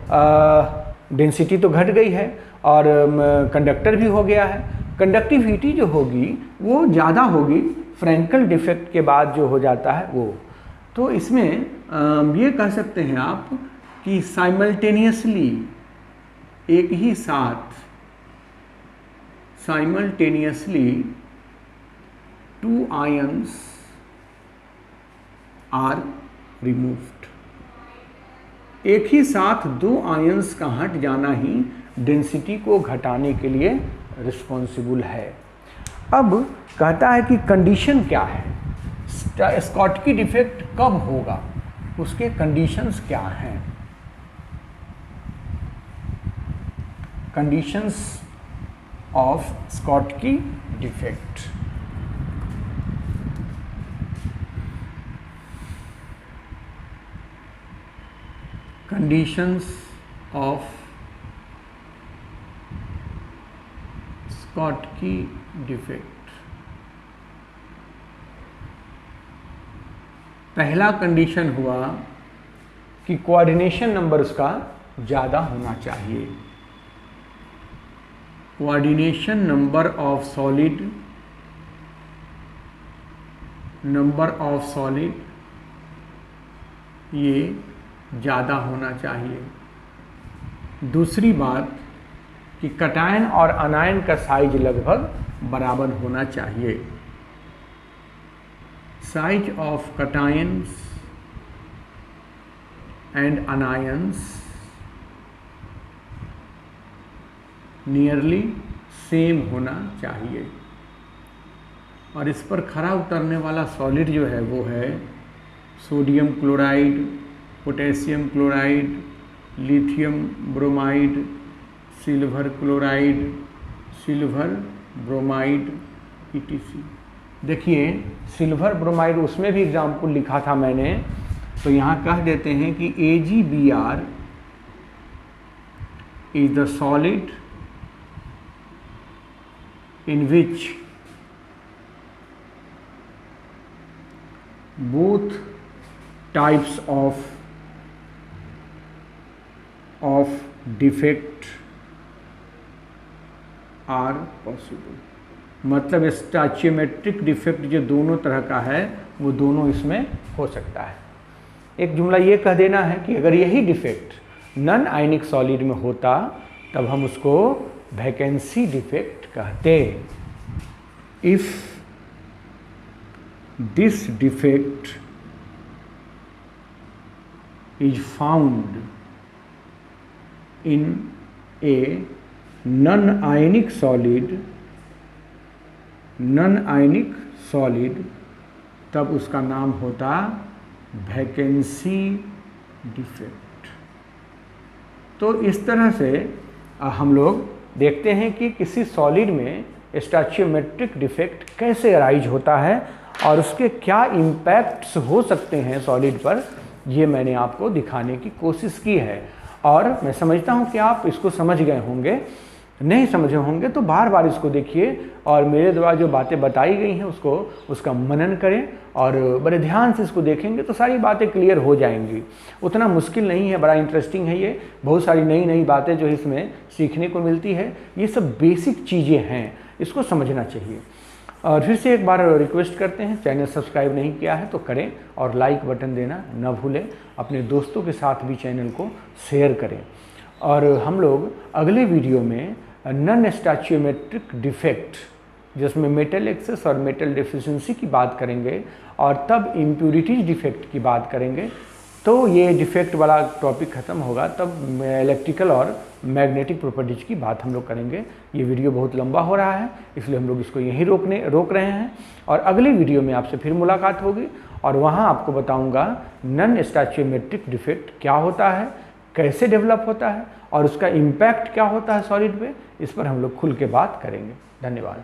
डेंसिटी तो घट गई है और कंडक्टर भी हो गया है। कंडक्टिविटी जो होगी वो ज़्यादा होगी फ्रैंकल डिफेक्ट के बाद जो हो जाता है वो। तो इसमें ये कह सकते हैं आप कि साइमल्टेनियसली एक ही साथ साइमल्टेनियसली 2 आयंस आर रिमूव्ड। एक ही साथ 2 आयंस का हट जाना ही डेंसिटी को घटाने के लिए रिस्पॉन्सिबल है। अब कहता है कि कंडीशन क्या है, स्कॉटकी डिफेक्ट कब होगा, उसके कंडीशंस क्या हैं। Conditions of Schottky defect. Conditions of Schottky defect. पहला कंडीशन हुआ कि कोऑर्डिनेशन नंबर उसका ज़्यादा होना चाहिए। कोऑर्डिनेशन नंबर ऑफ सॉलिड, ये ज़्यादा होना चाहिए। दूसरी बात कि कटायन और अनायन का साइज लगभग बराबर होना चाहिए। Size of cations and anions nearly same होना चाहिए। और इस पर खरा उतरने वाला सॉलिड जो है वो है sodium chloride, potassium chloride, lithium bromide, silver chloride, silver bromide ETC। देखिए सिल्वर ब्रोमाइड उसमें भी एग्जाम्पल लिखा था मैंने, तो यहाँ कह देते हैं कि AgBr is the solid in which both types of defect are possible। मतलब स्टैचियोमेट्रिक डिफेक्ट जो दोनों तरह का है वो दोनों इसमें हो सकता है। एक जुमला ये कह देना है कि अगर यही डिफेक्ट नॉन आयनिक सॉलिड में होता तब हम उसको वैकेंसी डिफेक्ट कहते। If this defect is found in a non ionic solid तब उसका नाम होता वैकेंसी डिफेक्ट। तो इस तरह से हम लोग देखते हैं कि किसी सॉलिड में स्टैचियोमेट्रिक डिफेक्ट कैसे अराइज होता है और उसके क्या इम्पैक्ट्स हो सकते हैं सॉलिड पर, ये मैंने आपको दिखाने की कोशिश की है। और मैं समझता हूँ कि आप इसको समझ गए होंगे। नहीं समझे होंगे तो बार बार इसको देखिए और मेरे द्वारा जो बातें बताई गई हैं उसका मनन करें और बड़े ध्यान से इसको देखेंगे तो सारी बातें क्लियर हो जाएंगी। उतना मुश्किल नहीं है, बड़ा इंटरेस्टिंग है ये। बहुत सारी नई नई बातें जो इसमें सीखने को मिलती है। ये सब बेसिक चीज़ें हैं, इसको समझना चाहिए। और फिर से एक बार रिक्वेस्ट करते हैं, चैनल सब्सक्राइब नहीं किया है तो करें और लाइक बटन देना न भूलें। अपने दोस्तों के साथ भी चैनल को शेयर करें। और हम लोग अगले वीडियो में नॉन स्टैचियोमेट्रिक डिफेक्ट जिसमें मेटल एक्सेस और मेटल डेफिशिएंसी की बात करेंगे और तब इम्प्यूरिटीज डिफेक्ट की बात करेंगे। तो ये डिफेक्ट वाला टॉपिक ख़त्म होगा तब इलेक्ट्रिकल और मैग्नेटिक प्रॉपर्टीज की बात हम लोग करेंगे। ये वीडियो बहुत लंबा हो रहा है इसलिए हम लोग इसको यहीं रोक रहे हैं और अगली वीडियो में आपसे फिर मुलाकात होगी और वहाँ आपको बताऊँगा नॉन स्टैचियोमेट्रिक डिफेक्ट क्या होता है, कैसे डेवलप होता है और उसका इम्पैक्ट क्या होता है सॉलिड पे। इस पर हम लोग खुल के बात करेंगे। धन्यवाद।